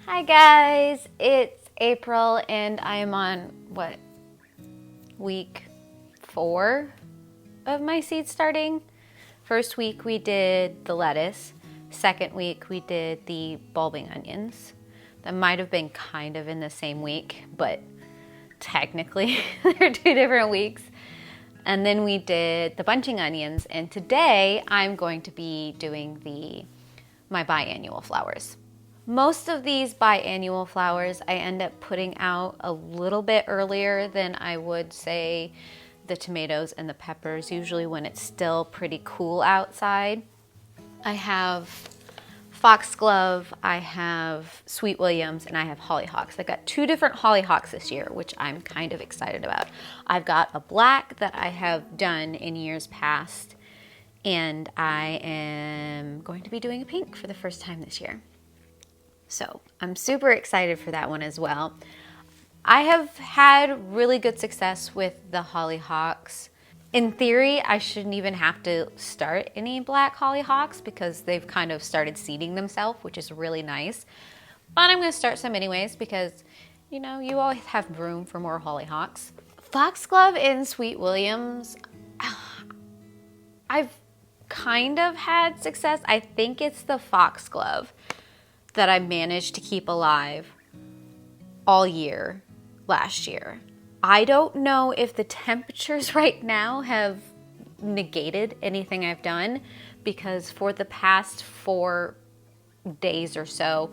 Hi guys, it's April and I am on week 4 of my seed starting. First week we did the lettuce. Second week we did the bulbing onions. That might have been kind of in the same week, but technically they're 2 different weeks. And then we did the bunching onions, and today I'm going to be doing my biannual flowers. Most of these biannual flowers I end up putting out a little bit earlier than I would say the tomatoes and the peppers, usually when it's still pretty cool outside. I have Foxglove, I have Sweet Williams, and I have Hollyhocks. I've got 2 different Hollyhocks this year, which I'm kind of excited about. I've got a black that I have done in years past, and I am going to be doing a pink for the first time this year. So I'm super excited for that one as well. I have had really good success with the Hollyhocks. In theory, I shouldn't even have to start any black Hollyhocks because they've kind of started seeding themselves, which is really nice. But I'm going to start some anyways because, you know, you always have room for more Hollyhocks. Foxglove and Sweet Williams, I've kind of had success. I think it's the Foxglove that I managed to keep alive all year last year. I don't know if the temperatures right now have negated anything I've done, because for the past 4 days or so,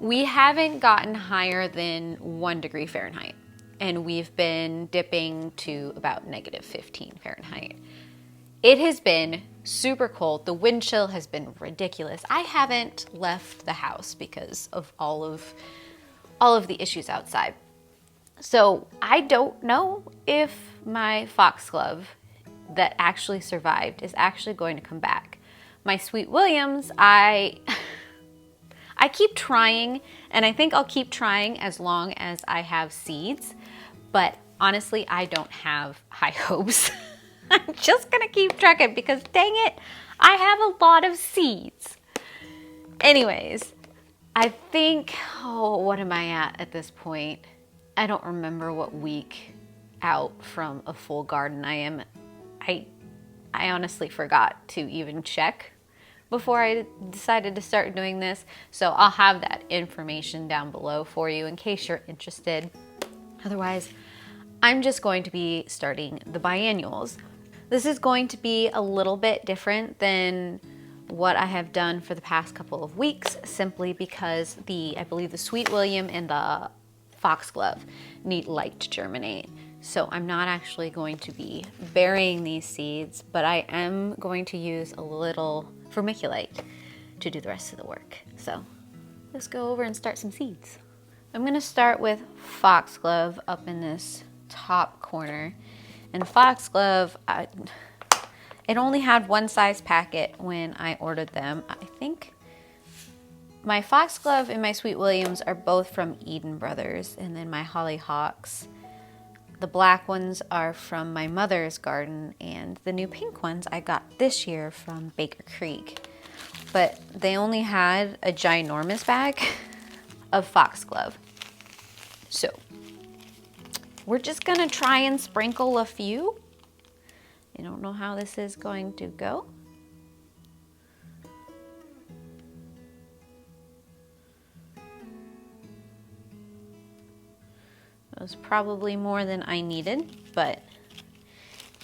we haven't gotten higher than 1 degree Fahrenheit. And we've been dipping to about -15 Fahrenheit. It has been super cold. The wind chill has been ridiculous. I haven't left the house because of all of the issues outside. So I don't know if my foxglove that actually survived is actually going to come back. My sweet Williams, I keep trying, and I think I'll keep trying as long as I have seeds. But honestly, I don't have high hopes. I'm just gonna keep trekking because dang it, I have a lot of seeds. Anyways, I think, what am I at this point? I don't remember what week out from a full garden I am. I honestly forgot to even check before I decided to start doing this. So I'll have that information down below for you in case you're interested. Otherwise, I'm just going to be starting the biennials. This is going to be a little bit different than what I have done for the past couple of weeks, simply because I believe the Sweet William and the Foxglove need light to germinate. So I'm not actually going to be burying these seeds, but I am going to use a little vermiculite to do the rest of the work. So let's go over and start some seeds. I'm gonna start with Foxglove up in this top corner. And Foxglove, it only had 1 size packet when I ordered them. I think my Foxglove and my Sweet Williams are both from Eden Brothers, and then my Hollyhocks, the black ones are from my mother's garden, and the new pink ones I got this year from Baker Creek. But they only had a ginormous bag of Foxglove. So we're just gonna try and sprinkle a few. I don't know how this is going to go. That was probably more than I needed, but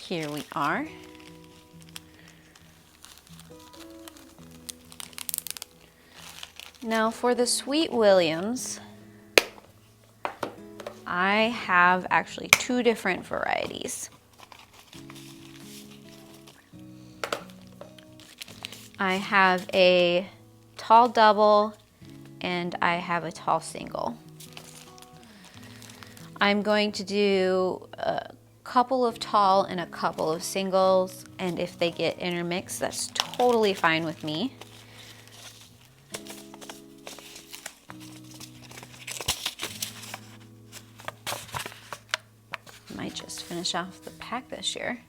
here we are. Now for the Sweet Williams, I have actually 2 different varieties. I have a tall double and I have a tall single. I'm going to do a couple of tall and a couple of singles, and if they get intermixed, that's totally fine with me. Might just finish off the pack this year.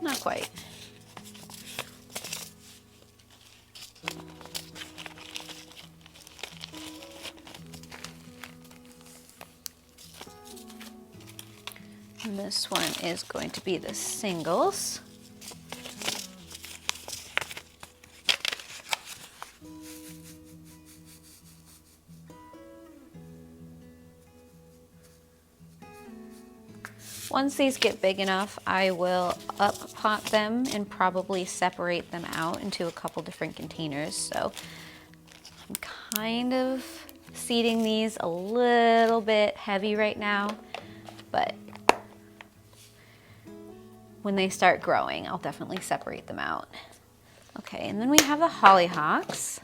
Not quite. And this one is going to be the singles. Once these get big enough, I will up pot them and probably separate them out into a couple different containers. So I'm kind of seeding these a little bit heavy right now, but when they start growing, I'll definitely separate them out. Okay, and then we have the Hollyhocks.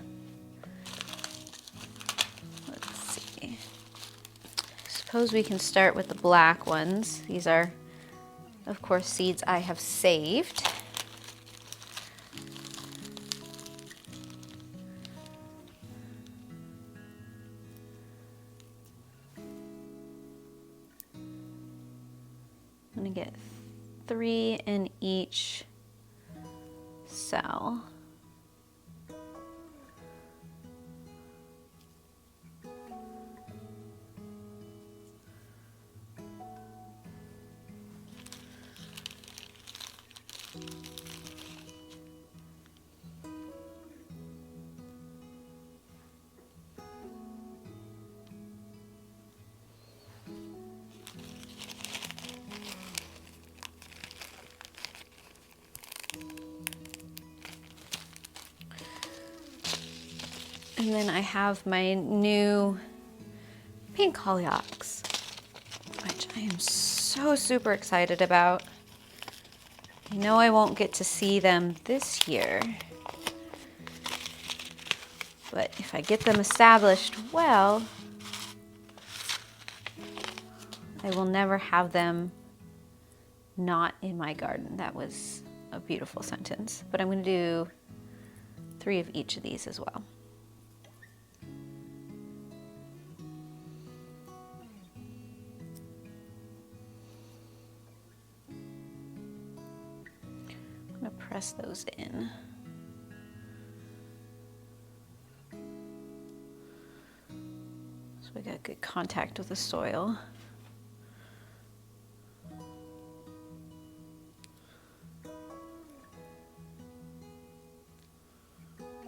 Let's see. Suppose we can start with the black ones. These are, of course, seeds I have saved. I'm gonna get 3 in each cell. And then I have my new pink hollyhocks, which I am so super excited about. I know I won't get to see them this year, but if I get them established well, I will never have them not in my garden. That was a beautiful sentence, but I'm going to do 3 of each of these as well. I'm going to press those in. So we got good contact with the soil.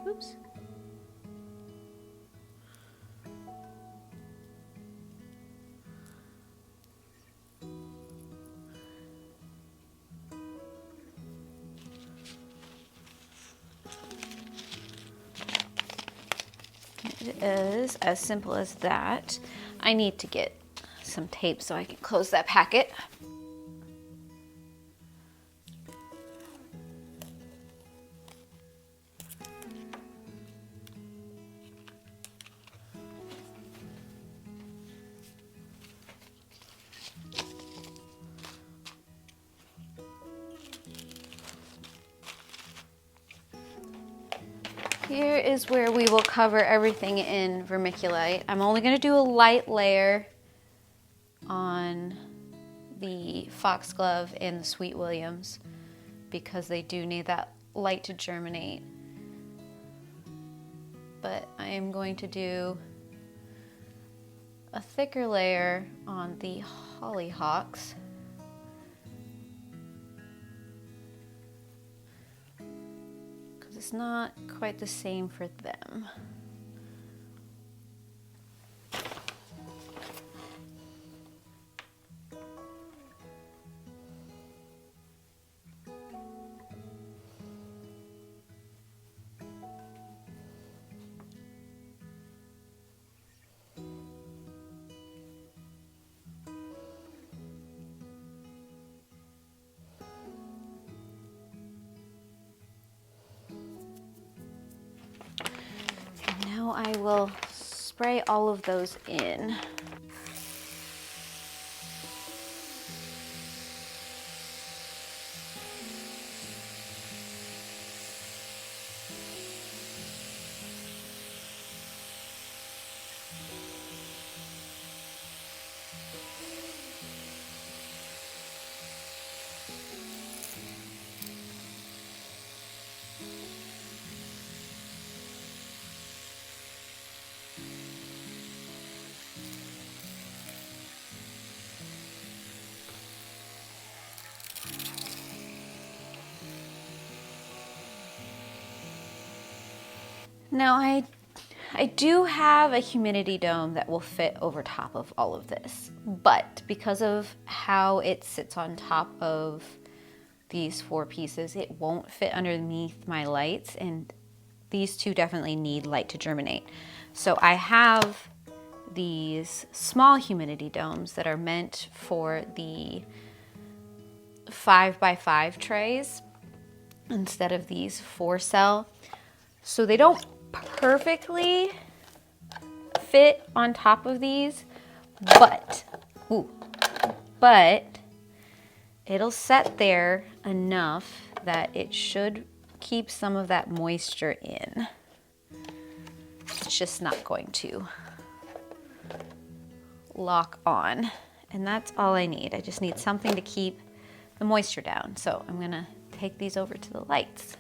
Oops. It is as simple as that. I need to get some tape so I can close that packet. Here is where we will cover everything in vermiculite. I'm only going to do a light layer on the Foxglove and the Sweet Williams because they do need that light to germinate. But I am going to do a thicker layer on the Hollyhocks. It's not quite the same for them. I will spray all of those in. Now I do have a humidity dome that will fit over top of all of this, but because of how it sits on top of these 4 pieces, it won't fit underneath my lights, and these 2 definitely need light to germinate. So I have these small humidity domes that are meant for the 5x5 trays instead of these 4-cell. So they don't perfectly fit on top of these, but it'll set there enough that it should keep some of that moisture in. It's just not going to lock on, and that's all I need. I just need something to keep the moisture down. So I'm gonna take these over to the lights.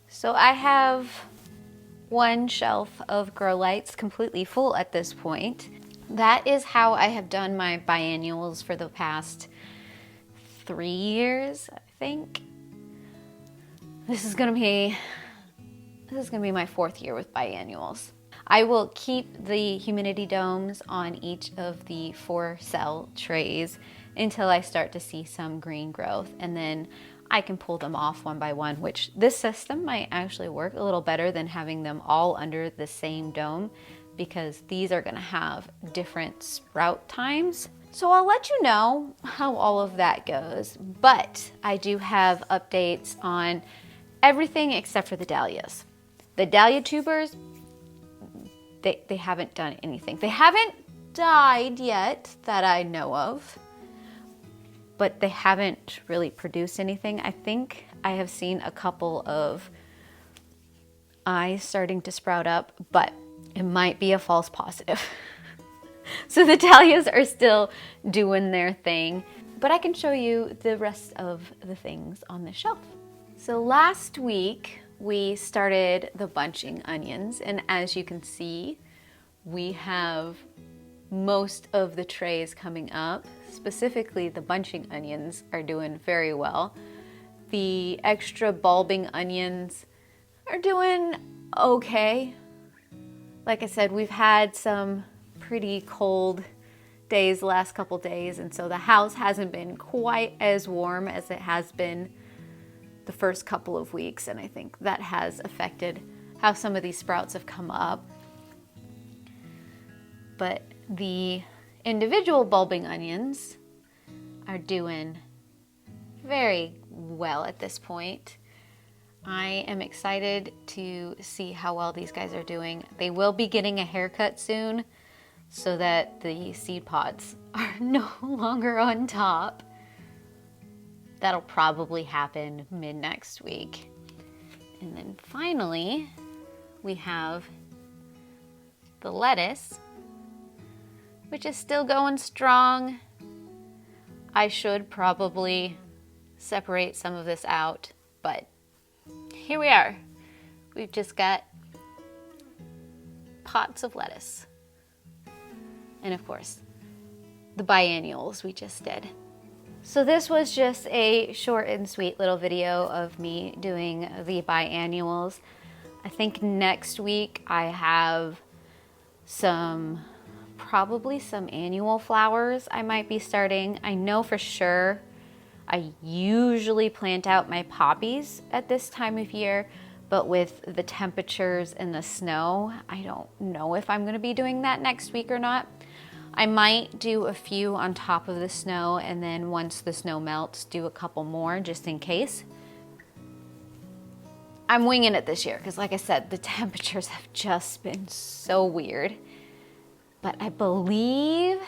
So I have 1 shelf of grow lights completely full at this point. That is how I have done my biennials for the past 3 years, I think. This is gonna be my 4th year with biennials. I will keep the humidity domes on each of the 4 cell trays until I start to see some green growth, and then I can pull them off one by one, which this system might actually work a little better than having them all under the same dome, because these are gonna have different sprout times. So I'll let you know how all of that goes, but I do have updates on everything except for the dahlias. The dahlia tubers, they haven't done anything. They haven't died yet that I know of, but they haven't really produced anything. I think I have seen a couple of eyes starting to sprout up, but it might be a false positive. So the dahlias are still doing their thing, but I can show you the rest of the things on the shelf. So last week we started the bunching onions, and as you can see, we have most of the trays coming up. Specifically, the bunching onions are doing very well. The extra bulbing onions are doing okay. Like I said, we've had some pretty cold days the last couple days, and so the house hasn't been quite as warm as it has been the first couple of weeks, and I think that has affected how some of these sprouts have come up. But the individual bulbing onions are doing very well at this point. I am excited to see how well these guys are doing. They will be getting a haircut soon so that the seed pods are no longer on top. That'll probably happen mid next week. And then finally, we have the lettuce, which is still going strong. I should probably separate some of this out, but here we are. We've just got pots of lettuce. And of course, the biennials we just did. So this was just a short and sweet little video of me doing the biennials. I think next week I have probably some annual flowers I might be starting. I know for sure I usually plant out my poppies at this time of year, but with the temperatures and the snow, I don't know if I'm gonna be doing that next week or not. I might do a few on top of the snow, and then once the snow melts, do a couple more just in case. I'm winging it this year because, like I said, the temperatures have just been so weird. But I believe,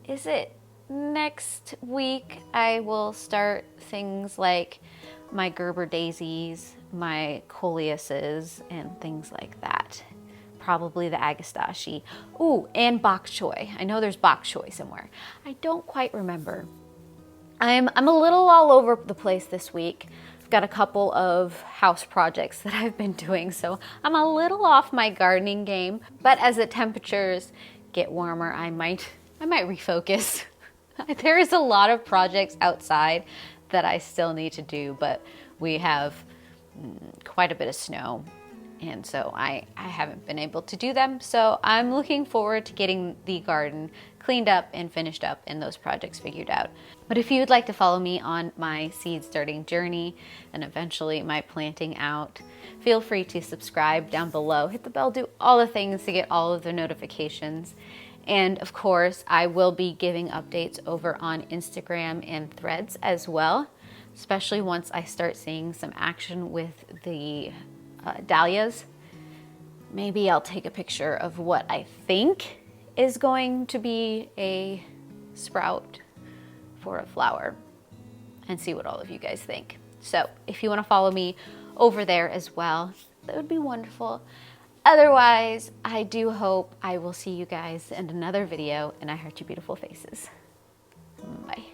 is it next week, I will start things like my Gerber daisies, my coleuses, and things like that. Probably the agastache. Ooh, and bok choy. I know there's bok choy somewhere. I don't quite remember. I'm a little all over the place this week. I've got a couple of house projects that I've been doing, so I'm a little off my gardening game. But as the temperatures get warmer, I might refocus. There is a lot of projects outside that I still need to do, but we have quite a bit of snow, and so I haven't been able to do them. So I'm looking forward to getting the garden cleaned up and finished up and those projects figured out. But if you would like to follow me on my seed starting journey and eventually my planting out, feel free to subscribe down below, hit the bell, do all the things to get all of the notifications. And of course, I will be giving updates over on Instagram and Threads as well, especially once I start seeing some action with the dahlias. Maybe I'll take a picture of what I think is going to be a sprout for a flower and see what all of you guys think. So if you want to follow me over there as well, that would be wonderful. Otherwise, I do hope I will see you guys in another video, and I heart your beautiful faces. Bye.